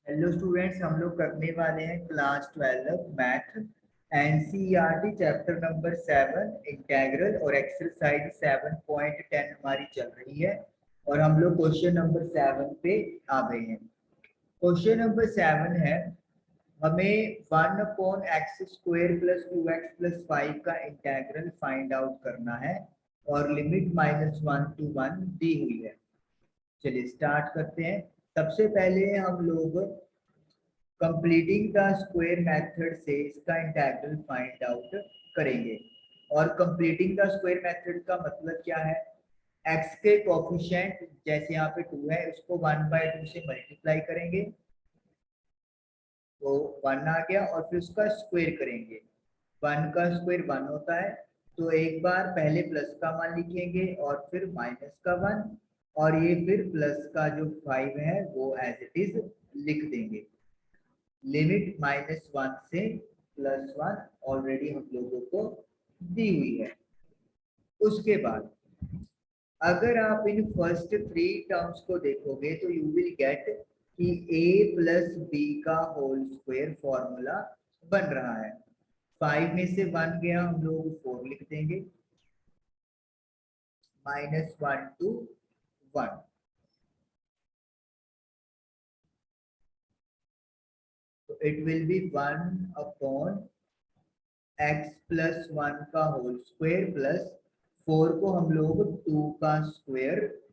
Hello students, हम लोग करने वाले हैं class 12 math NCERT chapter number 7 integral और एक्सरसाइज 7.10 हमारी चल रही है और हम लोग क्वेश्चन नंबर 7 पे आ गए हैं। क्वेश्चन नंबर 7 है, हमें 1/x² प्लस 2x प्लस 5 का इंटेग्रल फाइंड आउट करना है और लिमिट -1 to 1 दी हुई है। चलिए स्टार्ट करते हैं। सबसे पहले हम लोग कंप्लीटिंग द स्क्वायर मेथड से इसका इंटीग्रल फाइंड आउट करेंगे। और कंप्लीटिंग द स्क्वायर मेथड का मतलब क्या है? x के कोफिशिएंट जैसे यहाँ पे 2 है, उसको 1/2 से मल्टीप्लाई करेंगे तो 1 आ गया और फिर उसका स्क्वायर करेंगे। 1 का स्क्वायर 1 होता है, तो एक बार पहले प्लस का मान लिखेंगे और फिर माइनस का 1 और ये फिर प्लस का जो 5 है वो एज इट इज लिख देंगे। लिमिट -1 से +1 ऑलरेडी हम लोगों को दी हुई है। उसके बाद अगर आप इन फर्स्ट 3 टर्म्स को देखोगे तो यू विल गेट कि a प्लस बी का होल स्क्वायर फॉर्मूला बन रहा है। 5 में से 1 गया, हम लोग 4 लिख देंगे, -1 to 1। तो it will be 1/x plus 1 का होल स्क्वायर प्लस 4 को हम लोग 2 का स्क्वायर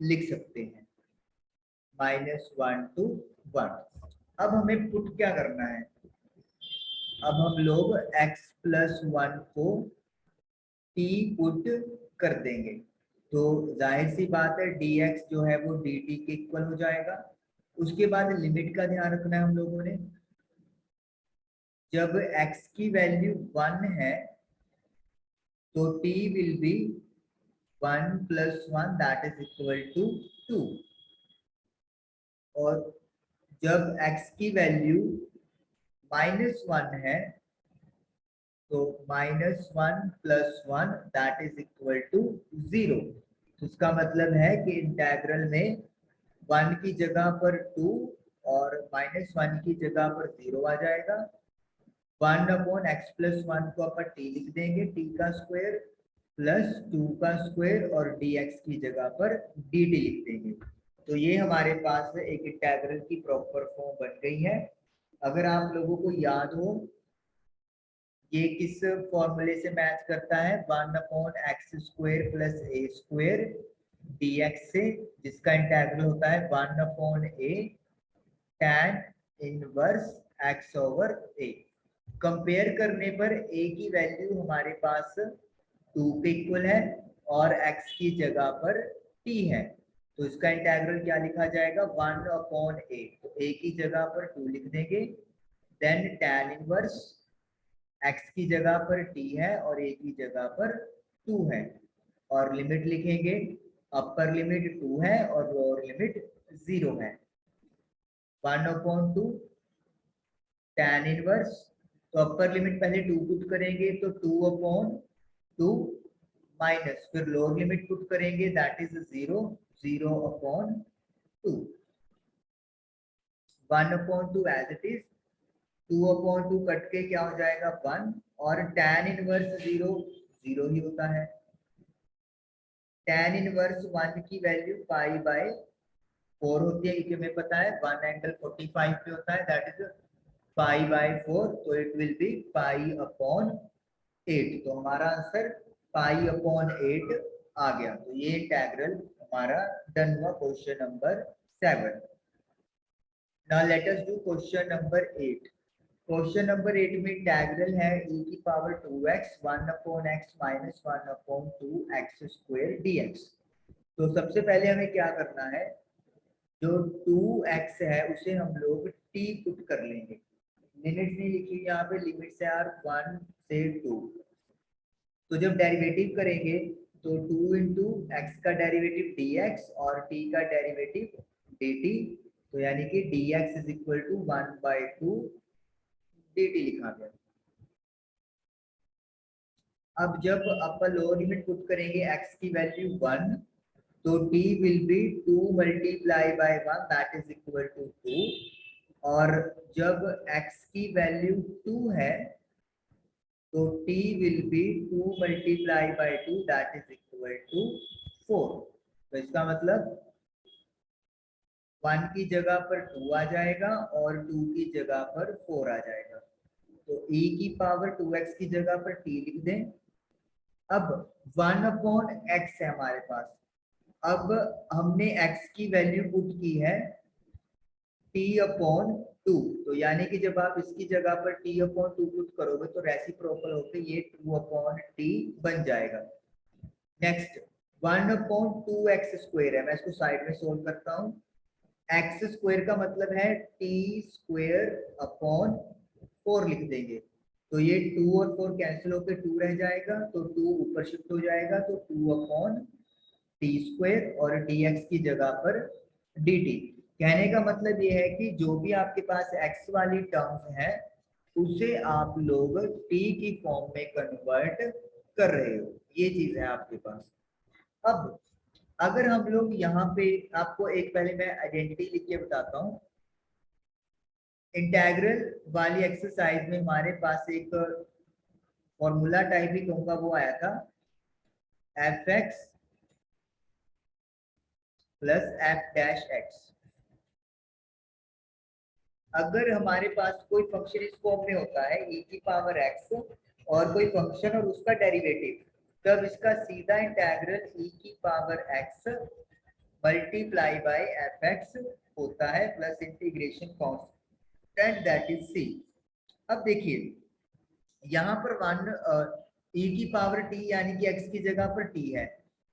लिख सकते हैं, -1 to 1। अब हमें पुट क्या करना है? अब हम लोग x प्लस 1 को t पुट कर देंगे तो जाहिर सी बात है dx जो है वो dt के इक्वल हो जाएगा। उसके बाद लिमिट का ध्यान रखना है हम लोगों ने। जब x की वैल्यू 1 है तो t will be 1 + 1 that is equal to 2। और जब x की वैल्यू -1 है तो -1 + 1 दैट इज इक्वल टू 0। तो इसका मतलब है कि इंटेग्रल में 1 की जगह पर 2 और -1 की जगह पर 0 आ जाएगा। 1/x + 1 को अपन t लिख देंगे, t का स्क्वायर प्लस 2 का स्क्वायर और dx की जगह पर dt लिख देंगे। तो ये हमारे पास एक इंटीग्रल की प्रॉपर फॉर्म बन गई है। अगर आप लोगों को याद हो ये किस फॉर्मूले से मैच करता है? 1/x² प्लस a² dx से, जिसका इंटीग्रल होता है 1/a tan inverse x/a। Compare करने पर a की वैल्यू हमारे पास 2 के इक्वल है और x की जगह पर t है, तो इसका इंटीग्रल क्या लिखा जाएगा? 1/a। तो a की जगह पर 2 लिख देंगे, देन tan इनवर्स x की जगह पर t है और a की जगह पर 2 है और लिमिट लिखेंगे। अपर लिमिट 2 है और लोअर लिमिट 0 है। 1/2 tan इनवर्स, तो अपर लिमिट पहले 2 पुट करेंगे तो 2/2 माइनस फिर लोअर लिमिट पुट करेंगे that is 0, 0/2। 1/2 as it is, 2/2 cut के क्या हो जाएगा? 1 और tan इनवर्स 0 0 ही होता है। tan इनवर्स 1 की वैल्यू π/4 होती है, क्योंकि हमें पता है 1 एंगल 45 पे होता है, दैट इज π/4। तो इट विल बी π/8। तो हमारा आंसर π/8 आ गया। तो ये इंटीग्रल हमारा डन हुआ question number 7। Now let us do question number 8। Question number 8 में इंटीग्रल है e⁻²x 1/x - 1/2x² dx। तो सबसे पहले हमें क्या करना है? जो 2x है उसे हम लोग t पुट कर लेंगे। लिमिट नहीं लिखी यहाँ पे, लिमिट से आर 1 से 2। तो जब डेरिवेटिव करेंगे तो 2 इंटू एक्स का डेरिवेटिव dx और t का डेरिवेटिव dt, तो यानी कि dx is equal to 1/2 dt लिखा गया। अब जब अपर लोअर लिमिट पुट करेंगे x की वैल्यू 1 तो t will be 2 × 1 that is equal to 2 और जब x की वैल्यू 2 है तो t will be 2 multiply by 2 that is equal to 4। तो इसका मतलब 1 की जगह पर 2 आ जाएगा और 2 की जगह पर 4 आ जाएगा। तो e की पावर 2x की जगह पर t लिख दें। अब 1/x है हमारे पास। अब हमने x की वैल्यू पुट की है t/2, तो यानी कि जब आप इसकी जगह पर t/2 पुट करोगे तो रेसिप्रोकल होकर ये 2/t बन जाएगा। नेक्स्ट 1/2x² है, मैं इसको साइड में सोल्व करता हूँ। x² का मतलब है t²/4 लिख देंगे। तो ये 2 और 4 कैंसिल होकर 2 रह जाएगा, तो 2 ऊपर शिफ्ट हो जाएगा, तो 2/t² और dx की जगह पर dt। कहने का मतलब ये है कि जो भी आपके पास x वाली टर्म्स है उसे आप लोग t की फॉर्म में कन्वर्ट कर रहे हो, ये चीज है आपके पास। अब अगर हम लोग यहाँ पे आपको एक पहले मैं आइडेंटिटी लिख के बताता हूँ। इंटेग्रल वाली एक्सरसाइज में हमारे पास एक फॉर्मूला टाइप ही कहूंगा वो आया था, f(x) प्लस f'(x)। अगर हमारे पास कोई फंक्शन इस फॉर्म में होता है e की पावर x और कोई फंक्शन और उसका डेरिवेटिव, तब इसका सीधा इंटेग्रल e की power x multiply by f(x) होता है plus integration constant that is c। अब देखिए यहाँ पर e की पावर t यानी कि x की जगह पर t है,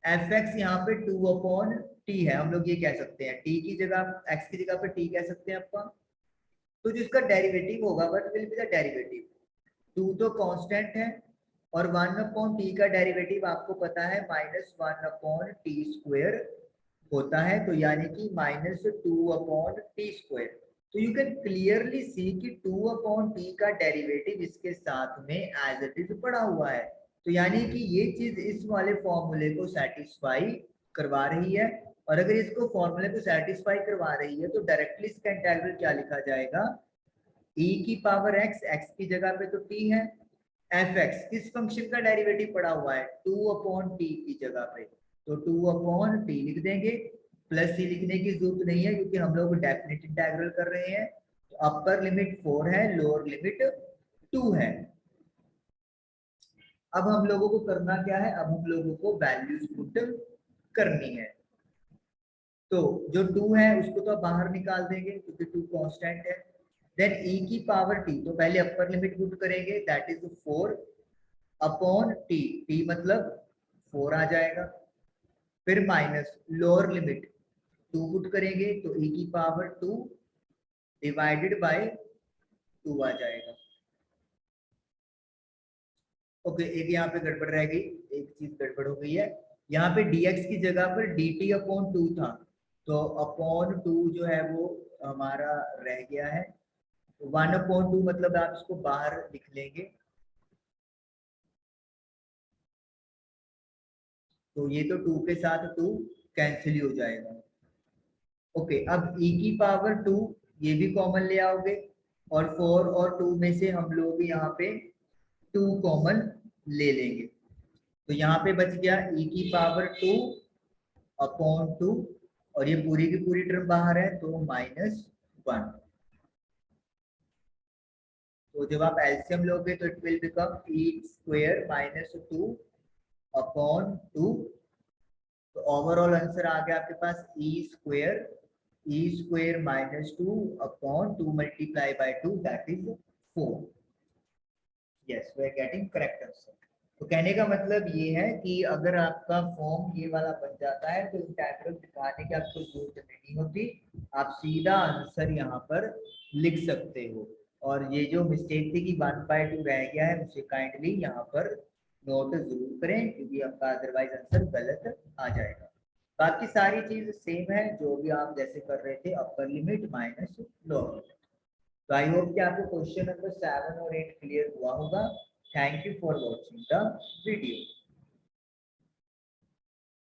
f(x) यहाँ पे 2/t है, हम लोग ये कह सकते हैं t की जगह x की जगह पर t कह सकते हैं आपका। तो जिसका डेरिवेटिव होगा what will be the derivative, 2 तो कांस्टेंट है और 1/t का डेरिवेटिव आपको पता है -1/t² होता है, तो यानी कि -2/t²। तो यू कैन क्लियरली सी कि 2/t का डेरिवेटिव इसके साथ में एज इट इज पड़ा हुआ है। तो यानी कि ये चीज इस वाले फॉर्मूले को सेटिस्फाई करवा रही है, और अगर इसको फॉर्मूले को सेटिस्फाई करवा रही है तो डायरेक्टली इसका इंटीग्रल क्या लिखा जाएगा, e की पावर x, x की जगह पे तो t है, f(x) किस फंक्शन का डेरिवेटिव पड़ा हुआ है 2/t की जगह पे, तो 2/t लिख देंगे। प्लस c लिखने की जरूरत नहीं है क्योंकि हम लोग डेफिनेट इंटीग्रल कर रहे हैं। तो अपर लिमिट 4 है, लोअर लिमिट 2 है। अब हम लोगों को करना क्या है, अब हम लोगों को वैल्यूज पुट करनी है। तो जो 2 है उसको तो बाहर निकाल देंगे क्योंकि 2 कांस्टेंट है। देन e की पावर t, तो पहले अपर लिमिट पुट करेंगे दैट इज 4/t, t मतलब 4 आ जाएगा। फिर माइनस लोअर लिमिट 2 पुट करेंगे तो e की पावर 2 डिवाइडेड बाय 2 आ जाएगा। ओके, एक यहाँ पे गड़बड़ रह गई, एक चीज गड़बड़ हो गई है। यहाँ पे dx की जगह पर dt/2 था, तो अपॉन 2 जो है वो हमारा रह गया है। 1/2 मतलब आप इसको बाहर लिख लेंगे, तो ये तो 2 के साथ 2 कैंसिल ही हो जाएगा। ओके, अब e की पावर 2 ये भी कॉमन ले आओगे, और 4 और 2 में से हम लोग यहाँ पे 2 कॉमन ले लेंगे, तो यहाँ पे बच गया e की पावर 2/2, और ये पूरी की पूरी टर्म बाहर है तो -1। तो जब आप एलसीएम लोगे तो इट विल बिकम e² -2/2। तो ओवरऑल आंसर आ गया आपके पास e² -2/2 multiply by 2 that is 4। Yes, we are getting correct answer. तो कहने का मतलब ये है कि अगर आपका फॉर्म ये वाला बन जाता है तो इंटीग्रल दिखाने की आपको जरूरत नहीं होती, आप सीधा आंसर यहाँ पर लिख सकते हो। और ये जो मिस्टेक थी कि 1/2 रह गया है, उसे काइंडली यहाँ पर नोट जरूर करें क्योंकि आपका अदरवाइज आंसर गलत आ जाएगा। बाकी सारी चीज सेम है जो भी आप जैसे कर रहे थे, upper limit minus lower limit. तो आई होप कि आपको क्वेश्चन नंबर 7 और 8 क्लियर हुआ होगा। Thank you for watching the video.